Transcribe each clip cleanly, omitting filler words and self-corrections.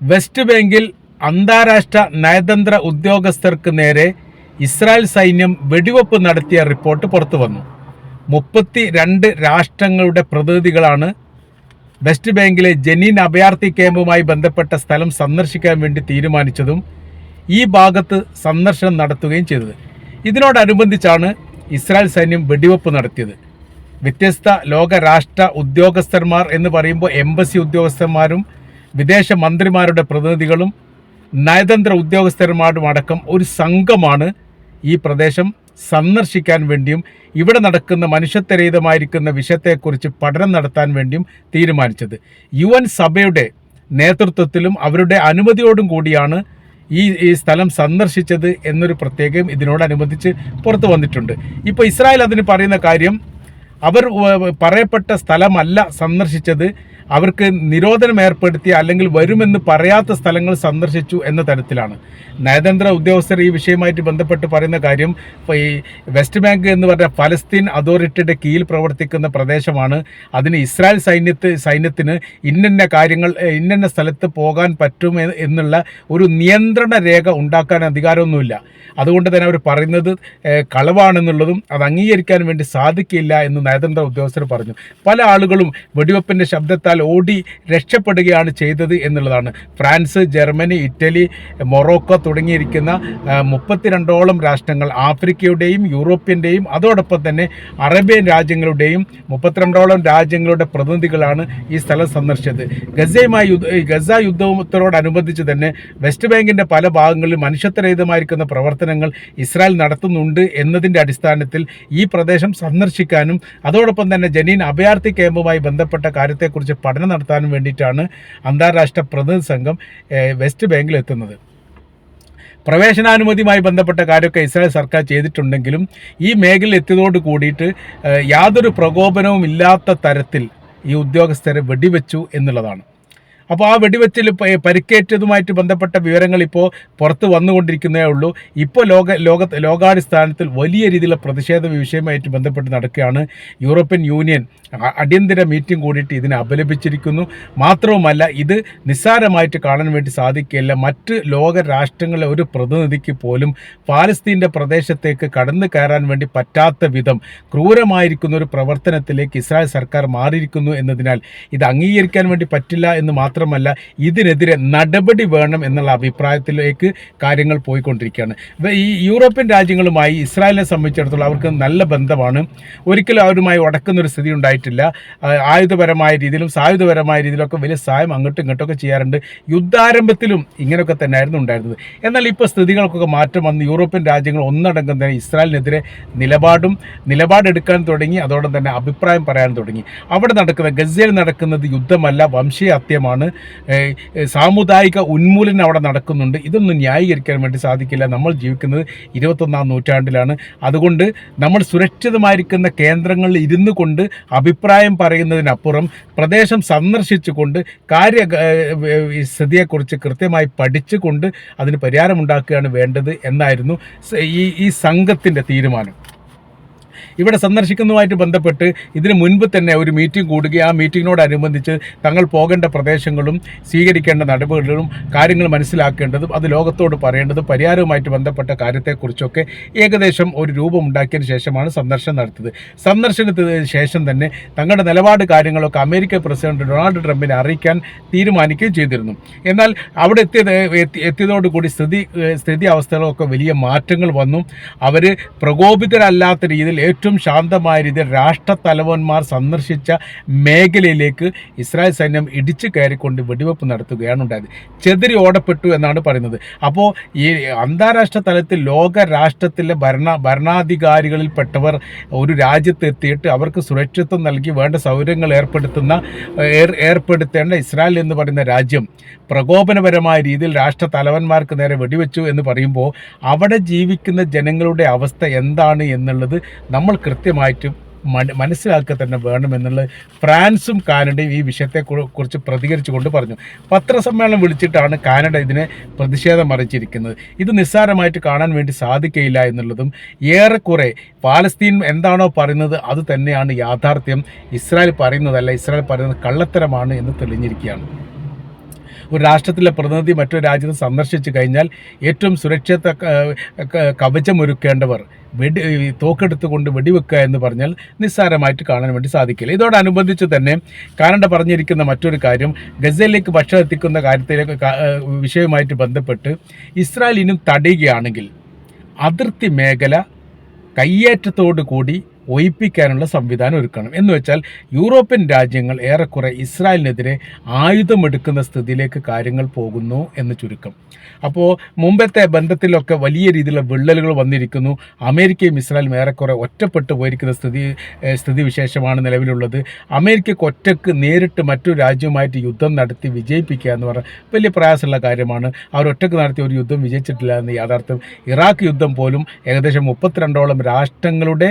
West ബാങ്കിൽ അന്താരാഷ്ട്ര നയതന്ത്ര ഉദ്യോഗസ്ഥർക്ക് നേരെ ഇസ്രായേൽ സൈന്യം വെടിവെപ്പ് നടത്തിയ റിപ്പോർട്ട് പുറത്തു വന്നു. 32 രാഷ്ട്രങ്ങളുടെ പ്രതിനിധികളാണ് വെസ്റ്റ് ബാങ്കിലെ ജനീൻ അഭയാർത്ഥി ക്യാമ്പുമായി ബന്ധപ്പെട്ട സ്ഥലം സന്ദർശിക്കാൻ വേണ്ടി തീരുമാനിച്ചതും ഈ ഭാഗത്ത് സന്ദർശനം നടത്തുകയും ചെയ്തത്. ഇതിനോടനുബന്ധിച്ചാണ് ഇസ്രായേൽ സൈന്യം വെടിവെപ്പ് നടത്തിയത്. വ്യത്യസ്ത ലോക രാഷ്ട്ര ഉദ്യോഗസ്ഥന്മാർ എന്ന് പറയുമ്പോൾ എംബസി ഉദ്യോഗസ്ഥന്മാരും വിദേശ മന്ത്രിമാരുടെ പ്രതിനിധികളും നയതന്ത്ര ഉദ്യോഗസ്ഥന്മാരും അടക്കം ഒരു സംഘമാണ് ഈ പ്രദേശം സന്ദർശിക്കാൻ വേണ്ടിയും ഇവിടെ നടക്കുന്ന മനുഷ്യത്വരഹിതമായിരിക്കുന്ന വിഷയത്തെക്കുറിച്ച് പഠനം നടത്താൻ വേണ്ടിയും തീരുമാനിച്ചത്. UN സഭയുടെ നേതൃത്വത്തിലും അവരുടെ അനുമതിയോടും കൂടിയാണ് ഈ സ്ഥലം സന്ദർശിച്ചത് എന്നൊരു പ്രത്യേകം ഇതിനോടനുബന്ധിച്ച് പുറത്തു വന്നിട്ടുണ്ട്. ഇപ്പോൾ ഇസ്രായേൽ അതിന് പറയുന്ന കാര്യം, അവർ പറയപ്പെട്ട സ്ഥലമല്ല സന്ദർശിച്ചത്, അവർക്ക് നിരോധനം ഏർപ്പെടുത്തിയ അല്ലെങ്കിൽ വരുമെന്ന് പറയാത്ത സ്ഥലങ്ങൾ സന്ദർശിച്ചു എന്ന തരത്തിലാണ്. നയതന്ത്ര ഉദ്യോഗസ്ഥർ ഈ വിഷയവുമായിട്ട് ബന്ധപ്പെട്ട് പറയുന്ന കാര്യം, ഈ വെസ്റ്റ് ബാങ്ക് എന്ന് പറഞ്ഞ ഫലസ്തീൻ അതോറിറ്റിയുടെ കീഴിൽ പ്രവർത്തിക്കുന്ന പ്രദേശമാണ്. അതിന് ഇസ്രായേൽ സൈന്യത്തിന് ഇന്ന കാര്യങ്ങൾ ഇന്ന സ്ഥലത്ത് പോകാൻ പറ്റും എന്നുള്ള ഒരു നിയന്ത്രണ രേഖ ഉണ്ടാക്കാൻ അധികാരമൊന്നുമില്ല. അതുകൊണ്ട് തന്നെ അവർ പറയുന്നത് കളവാണെന്നുള്ളതും അത് അംഗീകരിക്കാൻ വേണ്ടി സാധിക്കില്ല എന്ന് നയതന്ത്ര ഉദ്യോഗസ്ഥർ പറഞ്ഞു. പല ആളുകളും വെടിവെപ്പിൻ്റെ ശബ്ദത്താൽ ഓടി രക്ഷപ്പെടുകയാണ് ചെയ്തത് എന്നുള്ളതാണ്. ഫ്രാൻസ്, ജർമ്മനി, ഇറ്റലി, മൊറോക്കോ തുടങ്ങിയിരിക്കുന്ന 32ഓളം രാഷ്ട്രങ്ങൾ, ആഫ്രിക്കയുടെയും യൂറോപ്യൻ്റെയും അതോടൊപ്പം തന്നെ അറേബ്യൻ രാജ്യങ്ങളുടെയും 32ഓളം രാജ്യങ്ങളുടെ പ്രതിനിധികളാണ് ഈ സ്ഥലം സന്ദർശിച്ചത്. ഗസ യുദ്ധത്തോടനുബന്ധിച്ച് തന്നെ വെസ്റ്റ് ബാങ്കിൻ്റെ പല ഭാഗങ്ങളിൽ മനുഷ്യത്വരഹിതമായിരിക്കുന്ന പ്രവർത്തനങ്ങൾ ഇസ്രായേൽ നടത്തുന്നുണ്ട് എന്നതിൻ്റെ അടിസ്ഥാനത്തിൽ ഈ പ്രദേശം സന്ദർശിക്കാനും അതോടൊപ്പം തന്നെ ജനീൻ അഭയാർത്ഥി ക്യാമ്പുമായി ബന്ധപ്പെട്ട കാര്യത്തെക്കുറിച്ച് പഠനം നടത്താനും വേണ്ടിയിട്ടാണ് അന്താരാഷ്ട്ര പ്രതിനിധി സംഘം വെസ്റ്റ് ബാങ്കിൽ എത്തുന്നത്. പ്രവേശനാനുമതിയുമായി ബന്ധപ്പെട്ട കാര്യമൊക്കെ ഇസ്രായേൽ സർക്കാർ ചെയ്തിട്ടുണ്ടെങ്കിലും ഈ മേഖലയിൽ എത്തിയതോട് കൂടിയിട്ട് യാതൊരു പ്രകോപനവും ഇല്ലാത്ത തരത്തിൽ ഈ ഉദ്യോഗസ്ഥരെ വെടിവെച്ചു എന്നുള്ളതാണ്. അപ്പോൾ ആ വെടിവെച്ചിൽ പരിക്കേറ്റതുമായിട്ട് ബന്ധപ്പെട്ട വിവരങ്ങൾ ഇപ്പോൾ പുറത്ത് വന്നുകൊണ്ടിരിക്കുന്നേ ഉള്ളൂ. ഇപ്പോൾ ലോകാടിസ്ഥാനത്തിൽ വലിയ രീതിയിലുള്ള പ്രതിഷേധ വിഷയമായിട്ട് ബന്ധപ്പെട്ട് നടക്കുകയാണ്. യൂറോപ്യൻ യൂണിയൻ അടിയന്തര മീറ്റിംഗ് കൂടിയിട്ട് ഇതിനെ അപലപിച്ചിരിക്കുന്നു. മാത്രവുമല്ല, ഇത് നിസ്സാരമായിട്ട് കാണാൻ വേണ്ടി സാധിക്കില്ല. മറ്റ് ലോക രാഷ്ട്രങ്ങളിലെ ഒരു പ്രതിനിധിക്ക് പോലും പാലസ്തീൻ്റെ പ്രദേശത്തേക്ക് കടന്നു കയറാൻ വേണ്ടി പറ്റാത്ത വിധം ക്രൂരമായിരിക്കുന്ന ഒരു പ്രവർത്തനത്തിലേക്ക് ഇസ്രായേൽ സർക്കാർ മാറിയിരിക്കുന്നു എന്നതിനാൽ ഇത് അംഗീകരിക്കാൻ വേണ്ടി പറ്റില്ല എന്ന് മാത്രമല്ല, ഇതിനെതിരെ നടപടി വേണം എന്നുള്ള അഭിപ്രായത്തിലേക്ക് കാര്യങ്ങൾ പോയിക്കൊണ്ടിരിക്കുകയാണ്. ഈ യൂറോപ്യൻ രാജ്യങ്ങളുമായി ഇസ്രായേലിനെ സംബന്ധിച്ചിടത്തോളം അവർക്ക് നല്ല ബന്ധമാണ്. ഒരിക്കലും അവരുമായി ഉടക്കുന്നൊരു സ്ഥിതി ഉണ്ടായിട്ടില്ല. ആയുധപരമായ രീതിയിലും സായുധപരമായ രീതിയിലൊക്കെ വലിയ സഹായം അങ്ങോട്ടും ഇങ്ങോട്ടൊക്കെ ചെയ്യാറുണ്ട്. യുദ്ധാരംഭത്തിലും ഇങ്ങനെയൊക്കെ തന്നെയായിരുന്നു ഉണ്ടായിരുന്നത്. എന്നാൽ ഇപ്പോൾ സ്ഥിതികൾക്കൊക്കെ മാറ്റം വന്ന് യൂറോപ്യൻ രാജ്യങ്ങൾ ഒന്നടങ്കം തന്നെ ഇസ്രായേലിനെതിരെ നിലപാടെടുക്കാൻ തുടങ്ങി. അതോടെ തന്നെ അഭിപ്രായം പറയാൻ തുടങ്ങി. അവിടെ നടക്കുന്ന ഗസയിൽ നടക്കുന്നത് യുദ്ധമല്ല, വംശീയ ഹത്യമാണ്, സാമുദായിക ഉന്മൂലനം അവിടെ നടക്കുന്നുണ്ട്. ഇതൊന്നും ന്യായീകരിക്കാൻ വേണ്ടി സാധിക്കില്ല. നമ്മൾ ജീവിക്കുന്നത് 21ാം നൂറ്റാണ്ടിലാണ്. അതുകൊണ്ട് നമ്മൾ സുരക്ഷിതമായിരിക്കുന്ന കേന്ദ്രങ്ങളിൽ ഇരുന്നു കൊണ്ട് അഭിപ്രായം പറയുന്നതിനപ്പുറം പ്രദേശം സന്ദർശിച്ചുകൊണ്ട് സ്ഥിതിയെക്കുറിച്ച് കൃത്യമായി പഠിച്ചുകൊണ്ട് അതിന് പരിഹാരമുണ്ടാക്കുകയാണ് വേണ്ടത് എന്നായിരുന്നു ഈ സംഘത്തിൻ്റെ തീരുമാനം. ഇവിടെ സന്ദർശിക്കുന്നതുമായിട്ട് ബന്ധപ്പെട്ട് ഇതിന് മുൻപ് തന്നെ ഒരു മീറ്റിംഗ് കൂടുകയും ആ മീറ്റിങ്ങിനോടനുബന്ധിച്ച് തങ്ങൾ പോകേണ്ട പ്രദേശങ്ങളും സ്വീകരിക്കേണ്ട നടപടികളും കാര്യങ്ങൾ മനസ്സിലാക്കേണ്ടതും അത് ലോകത്തോട് പറയേണ്ടതും പരിഹാരവുമായിട്ട് ബന്ധപ്പെട്ട കാര്യത്തെക്കുറിച്ചൊക്കെ ഏകദേശം ഒരു രൂപമുണ്ടാക്കിയതിന് ശേഷമാണ് സന്ദർശനം നടത്തിയത്. സന്ദർശനത്തിന് ശേഷം തന്നെ തങ്ങളുടെ നിലപാട് കാര്യങ്ങളൊക്കെ അമേരിക്കൻ പ്രസിഡന്റ് ഡൊണാൾഡ് ട്രംപിനെ അറിയിക്കാൻ തീരുമാനിക്കുകയും ചെയ്തിരുന്നു. എന്നാൽ അവിടെ എത്തിയതോടുകൂടി സ്ഥിതി അവസ്ഥകളൊക്കെ വലിയ മാറ്റങ്ങൾ വന്നു. അവർ പ്രകോപിതരല്ലാത്ത രീതിയിൽ ഏറ്റവും ശാന്തമായ രീതിയിൽ രാഷ്ട്രത്തലവന്മാർ സന്ദർശിച്ച മേഖലയിലേക്ക് ഇസ്രായേൽ സൈന്യം ഇടിച്ചു കയറിക്കൊണ്ട് വെടിവെപ്പ് നടത്തുകയാണ് ഉണ്ടായത്. ചെതറി ഓടപ്പെട്ടു എന്നാണ് പറയുന്നത്. അപ്പോൾ ഈ അന്താരാഷ്ട്ര തലത്തിൽ ലോക രാഷ്ട്രത്തിലെ ഭരണാധികാരികളിൽപ്പെട്ടവർ ഒരു രാജ്യത്ത് എത്തിയിട്ട് അവർക്ക് സുരക്ഷിതത്വം നൽകി വേണ്ട സൗകര്യങ്ങൾ ഏർപ്പെടുത്തേണ്ട ഇസ്രായേൽ എന്ന് പറയുന്ന രാജ്യം പ്രകോപനപരമായ രീതിയിൽ രാഷ്ട്രത്തലവന്മാർക്ക് നേരെ വെടിവെച്ചു എന്ന് പറയുമ്പോൾ അവിടെ ജീവിക്കുന്ന ജനങ്ങളുടെ അവസ്ഥ എന്താണ് എന്നുള്ളത് നമ്മൾ കൃത്യമായിട്ടും മനസ്സിലാക്കുക തന്നെ വേണമെന്നുള്ളത് ഫ്രാൻസും കാനഡയും ഈ വിഷയത്തെക്കുറിച്ച് പ്രതികരിച്ചുകൊണ്ട് പറഞ്ഞു. പത്രസമ്മേളനം വിളിച്ചിട്ടാണ് കാനഡ ഇതിനെ പ്രതിഷേധം അറിയിച്ചിരിക്കുന്നത്. ഇത് നിസ്സാരമായിട്ട് കാണാൻ വേണ്ടി സാധിക്കുകയില്ല എന്നുള്ളതും ഏറെക്കുറെ പാലസ്തീൻ എന്താണോ പറയുന്നത് അത് തന്നെയാണ് യാഥാർത്ഥ്യം. ഇസ്രായേൽ പറയുന്നതല്ല, ഇസ്രായേൽ പറയുന്നത് കള്ളത്തരമാണ് എന്ന് തെളിഞ്ഞിരിക്കുകയാണ്. ഒരു രാഷ്ട്രത്തിലെ പ്രതിനിധി മറ്റൊരു രാജ്യത്ത് സന്ദർശിച്ചു കഴിഞ്ഞാൽ ഏറ്റവും സുരക്ഷിത കവചമൊരുക്കേണ്ടവർ തോക്കെടുത്തുകൊണ്ട് വെടിവെക്കുക എന്ന് പറഞ്ഞാൽ നിസ്സാരമായിട്ട് കാണാൻ വേണ്ടി സാധിക്കില്ല. ഇതോടനുബന്ധിച്ച് തന്നെ കാനഡ പറഞ്ഞിരിക്കുന്ന മറ്റൊരു കാര്യം, ഗസയിലേക്ക് ഭക്ഷണം എത്തിക്കുന്ന കാര്യത്തിലേക്ക് വിഷയവുമായിട്ട് ബന്ധപ്പെട്ട് ഇസ്രായേൽ ഇനിയും തടയുകയാണെങ്കിൽ അതിർത്തി മേഖല കയ്യേറ്റത്തോടു കൂടി ഒഴിപ്പിക്കാനുള്ള സംവിധാനം ഒരുക്കണം. എന്ന് വെച്ചാൽ യൂറോപ്യൻ രാജ്യങ്ങൾ ഏറെക്കുറെ ഇസ്രായേലിനെതിരെ ആയുധമെടുക്കുന്ന സ്ഥിതിയിലേക്ക് കാര്യങ്ങൾ പോകുന്നു എന്ന് ചുരുക്കം. അപ്പോൾ മുമ്പത്തെ ബന്ധത്തിലൊക്കെ വലിയ രീതിയിലുള്ള വിള്ളലുകൾ വന്നിരിക്കുന്നു. അമേരിക്കയും ഇസ്രായേലും ഏറെക്കുറെ ഒറ്റപ്പെട്ടു പോയിരിക്കുന്ന സ്ഥിതിവിശേഷമാണ് നിലവിലുള്ളത്. അമേരിക്കയ്ക്ക് ഒറ്റക്ക് നേരിട്ട് മറ്റൊരു രാജ്യവുമായിട്ട് യുദ്ധം നടത്തി വിജയിപ്പിക്കുക എന്ന് പറഞ്ഞാൽ വലിയ പ്രയാസമുള്ള കാര്യമാണ്. അവർ ഒറ്റക്ക് നടത്തിയ ഒരു യുദ്ധം വിജയിച്ചിട്ടില്ല എന്ന് യാഥാർത്ഥ്യം. ഇറാഖ് യുദ്ധം പോലും ഏകദേശം 32ഓളം രാഷ്ട്രങ്ങളുടെ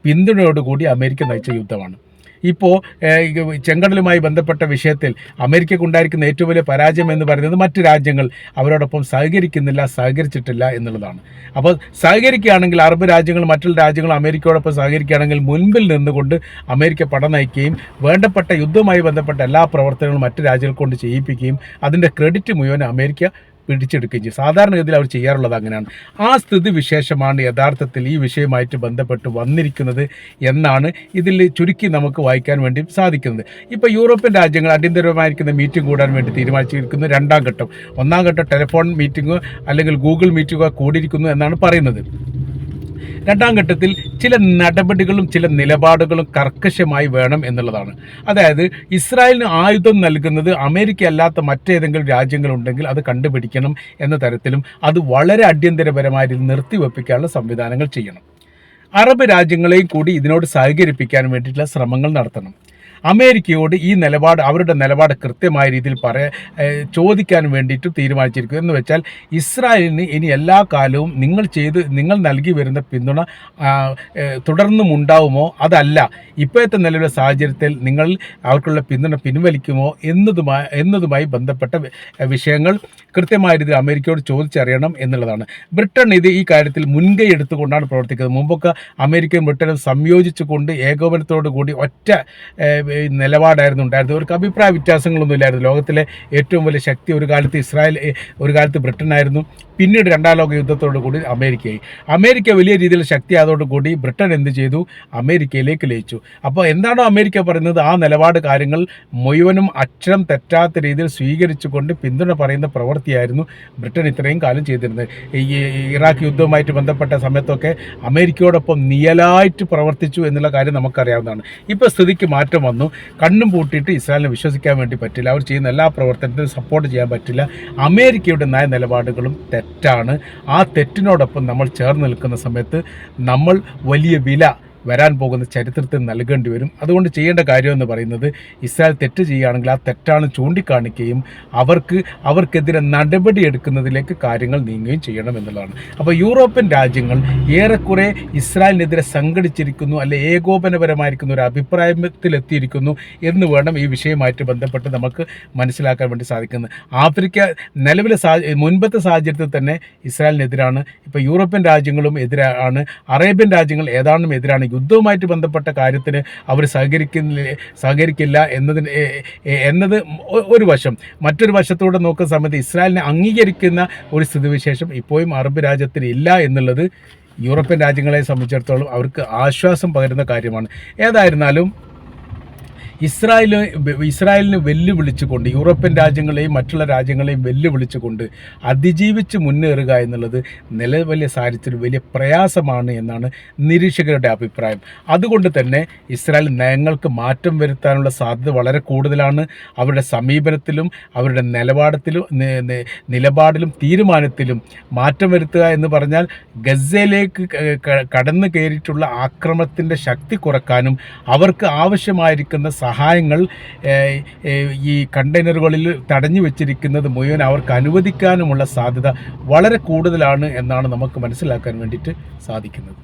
പിന്തുണയോടുകൂടി അമേരിക്ക നയിച്ച യുദ്ധമാണ്. ഇപ്പോൾ ചെങ്കടലുമായി ബന്ധപ്പെട്ട വിഷയത്തിൽ അമേരിക്കക്കുണ്ടായിരിക്കുന്ന ഏറ്റവും വലിയ പരാജയം എന്ന് പറയുന്നത് മറ്റ് രാജ്യങ്ങൾ അവരോടൊപ്പം സഹകരിച്ചിട്ടില്ല എന്നുള്ളതാണ്. അപ്പോൾ സഹകരിക്കുകയാണെങ്കിൽ അറബ് രാജ്യങ്ങൾ മറ്റുള്ള രാജ്യങ്ങൾ അമേരിക്കയോടൊപ്പം സഹകരിക്കുകയാണെങ്കിൽ മുൻപിൽ നിന്നുകൊണ്ട് അമേരിക്ക പട നയിക്കുകയും വേണ്ടപ്പെട്ട യുദ്ധവുമായി ബന്ധപ്പെട്ട എല്ലാ പ്രവർത്തനങ്ങളും മറ്റ് രാജ്യങ്ങൾ കൊണ്ട് ചെയ്യിപ്പിക്കുകയും അതിൻ്റെ ക്രെഡിറ്റ് മുഴുവൻ അമേരിക്ക പിടിച്ചെടുക്കുകയും ചെയ്യും. സാധാരണഗതിയിൽ അവർ ചെയ്യാറുള്ളത് അങ്ങനെയാണ്. ആ സ്ഥിതി വിശേഷമാണ് യഥാർത്ഥത്തിൽ ഈ വിഷയവുമായിട്ട് ബന്ധപ്പെട്ട് വന്നിരിക്കുന്നത് എന്നാണ് ഇതിൽ ചുരുക്കി നമുക്ക് വായിക്കാൻ വേണ്ടി സാധിക്കുന്നത്. ഇപ്പോൾ യൂറോപ്യൻ രാജ്യങ്ങൾ അടിയന്തരമായിരിക്കുന്ന മീറ്റിംഗ് കൂടാൻ വേണ്ടി തീരുമാനിച്ചിരിക്കുന്നു. രണ്ടാം ഘട്ടം. ഒന്നാം ഘട്ടം ടെലിഫോൺ മീറ്റിംഗോ അല്ലെങ്കിൽ ഗൂഗിൾ മീറ്റിംഗോ കൂടിയിരിക്കുന്നു എന്നാണ് പറയുന്നത്. രണ്ടാം ഘട്ടത്തിൽ ചില നടപടികളും ചില നിലപാടുകളും കർക്കശമായി വേണം എന്നുള്ളതാണ്. അതായത് ഇസ്രായേലിന് ആയുധം നൽകുന്നത് അമേരിക്ക അല്ലാത്ത മറ്റേതെങ്കിലും രാജ്യങ്ങളുണ്ടെങ്കിൽ അത് കണ്ടുപിടിക്കണം എന്ന തരത്തിലും അത് വളരെ അടിയന്തരപരമായി നിർത്തിവെപ്പിക്കാനുള്ള സംവിധാനങ്ങൾ ചെയ്യണം. അറബ് രാജ്യങ്ങളെയും കൂടി ഇതിനോട് സഹകരിപ്പിക്കാൻ വേണ്ടിയിട്ടുള്ള ശ്രമങ്ങൾ നടത്തണം. അമേരിക്കയോട് ഈ അവരുടെ നിലപാട് കൃത്യമായ രീതിയിൽ ചോദിക്കാൻ വേണ്ടിയിട്ട് തീരുമാനിച്ചിരിക്കും. എന്ന് വെച്ചാൽ ഇസ്രായേലിന് ഇനി എല്ലാ കാലവും നിങ്ങൾ നൽകി വരുന്ന പിന്തുണ തുടർന്നും ഉണ്ടാവുമോ, അതല്ല ഇപ്പോഴത്തെ നിലവിലെ സാഹചര്യത്തിൽ നിങ്ങൾ അവർക്കുള്ള പിന്തുണ പിൻവലിക്കുമോ എന്നതുമായി ബന്ധപ്പെട്ട വിഷയങ്ങൾ കൃത്യമായ രീതിയിൽ അമേരിക്കയോട് ചോദിച്ചറിയണം എന്നുള്ളതാണ്. ബ്രിട്ടൻ ഈ കാര്യത്തിൽ മുൻകൈ എടുത്തുകൊണ്ടാണ് പ്രവർത്തിക്കുന്നത്. മുമ്പൊക്കെ അമേരിക്കയും ബ്രിട്ടനും സംയോജിച്ചുകൊണ്ട് ഏകോപനത്തോടു കൂടി ഒറ്റ നിലപാടായിരുന്നു ഉണ്ടായിരുന്നത്. അവർക്ക് അഭിപ്രായ വ്യത്യാസങ്ങളൊന്നും ഇല്ലായിരുന്നു. ലോകത്തിലെ ഏറ്റവും വലിയ ശക്തി ഒരു കാലത്ത് ബ്രിട്ടനായിരുന്നു. പിന്നീട് രണ്ടാം ലോക യുദ്ധത്തോടു കൂടി അമേരിക്ക വലിയ രീതിയിൽ ശക്തിയായതോടുകൂടി ബ്രിട്ടൻ എന്ത് ചെയ്തു? അമേരിക്കയിലേക്ക് ലയിച്ചു. അപ്പോൾ എന്താണോ അമേരിക്ക പറയുന്നത് ആ നിലപാട് കാര്യങ്ങൾ മുഴുവനും അക്ഷരം തെറ്റാത്ത രീതിയിൽ സ്വീകരിച്ചുകൊണ്ട് പിന്തുണ പറയുന്ന പ്രവൃത്തിയായിരുന്നു ബ്രിട്ടൻ ഇത്രയും കാലം ചെയ്തിരുന്നത്. ഈ ഇറാഖ് യുദ്ധവുമായിട്ട് ബന്ധപ്പെട്ട സമയത്തൊക്കെ അമേരിക്കയോടൊപ്പം നിയലായിട്ട് പ്രവർത്തിച്ചു എന്നുള്ള കാര്യം നമുക്കറിയാവുന്നതാണ്. ഇപ്പോൾ സ്ഥിതിക്ക് മാറ്റം വന്നു. കണ്ണും പൂട്ടിയിട്ട് ഇസ്രായേലിനെ വിശ്വസിക്കാൻ വേണ്ടി പറ്റില്ല. അവർ ചെയ്യുന്ന എല്ലാ പ്രവർത്തനത്തിനും സപ്പോർട്ട് ചെയ്യാൻ പറ്റില്ല. അമേരിക്കയുടെ നിലപാടുകളും തെറ്റാണ്. ആ തെറ്റിനോടൊപ്പം നമ്മൾ ചേർന്ന് നിൽക്കുന്ന സമയത്ത് നമ്മൾ വലിയ വില വരാൻ പോകുന്ന ചരിത്രത്തിൽ നൽകേണ്ടി വരും. അതുകൊണ്ട് ചെയ്യേണ്ട കാര്യമെന്ന് പറയുന്നത് ഇസ്രായേൽ തെറ്റ് ചെയ്യുകയാണെങ്കിൽ ആ തെറ്റാണ് ചൂണ്ടിക്കാണിക്കുകയും അവർക്കെതിരെ നടപടിയെടുക്കുന്നതിലേക്ക് കാര്യങ്ങൾ നീങ്ങുകയും ചെയ്യണം എന്നുള്ളതാണ്. അപ്പോൾ യൂറോപ്യൻ രാജ്യങ്ങൾ ഏറെക്കുറെ ഇസ്രായേലിനെതിരെ സംഘടിച്ചിരിക്കുന്നു, അല്ലെ ഏകോപനപരമായിരിക്കുന്ന ഒരു അഭിപ്രായത്തിലെത്തിയിരിക്കുന്നു എന്ന് വേണം ഈ വിഷയവുമായിട്ട് ബന്ധപ്പെട്ട് നമുക്ക് മനസ്സിലാക്കാൻ വേണ്ടി സാധിക്കുന്നത്. ആഫ്രിക്ക നിലവിലെ മുൻപത്തെ സാഹചര്യത്തിൽ തന്നെ ഇസ്രായേലിനെതിരാണ്. ഇപ്പോൾ യൂറോപ്യൻ രാജ്യങ്ങളും എതിരാണ്, അറേബ്യൻ രാജ്യങ്ങൾ ഏതാണ്ടും എതിരാണ്. യുദ്ധവുമായിട്ട് ബന്ധപ്പെട്ട കാര്യത്തിന് അവർ സഹകരിക്കില്ല എന്നത് ഒരു വശം. മറ്റൊരു വശത്തൂടെ നോക്കുന്ന സമയത്ത് ഇസ്രായേലിനെ അംഗീകരിക്കുന്ന ഒരു സ്ഥിതിവിശേഷം ഇപ്പോഴും അറബ് രാജ്യത്തിന് ഇല്ല എന്നുള്ളത് യൂറോപ്യൻ രാജ്യങ്ങളെ സംബന്ധിച്ചിടത്തോളം അവർക്ക് ആശ്വാസം പകരുന്ന കാര്യമാണ്. ഏതായിരുന്നാലും ഇസ്രായേലിനെ വെല്ലുവിളിച്ചുകൊണ്ട് യൂറോപ്യൻ രാജ്യങ്ങളെയും മറ്റുള്ള രാജ്യങ്ങളെയും വെല്ലുവിളിച്ചുകൊണ്ട് അതിജീവിച്ച് മുന്നേറുക എന്നുള്ളത് നിലവിലെ സാഹചര്യത്തിൽ വലിയ പ്രയാസമാണ് എന്നാണ് നിരീക്ഷകരുടെ അഭിപ്രായം. അതുകൊണ്ട് തന്നെ ഇസ്രായേൽ നയങ്ങൾക്ക് മാറ്റം വരുത്താനുള്ള സാധ്യത വളരെ കൂടുതലാണ്. അവരുടെ സമീപനത്തിലും അവരുടെ നിലപാടിലും തീരുമാനത്തിലും മാറ്റം വരുത്തുക എന്ന് പറഞ്ഞാൽ ഗസയിലേക്ക് കടന്നു കയറിയിട്ടുള്ള ആക്രമണത്തിൻ്റെ ശക്തി കുറക്കാനും അവർക്ക് ആവശ്യമായിരിക്കുന്ന സഹായങ്ങൾ ഈ കണ്ടെയ്നറുകളിൽ തടഞ്ഞു വെച്ചിരിക്കുന്നത് മുഴുവൻ അവർക്ക് അനുവദിക്കാനുമുള്ള സാധ്യത വളരെ കൂടുതലാണ് എന്നാണ് നമുക്ക് മനസ്സിലാക്കാൻ വേണ്ടിയിട്ട് സാധിക്കുന്നത്.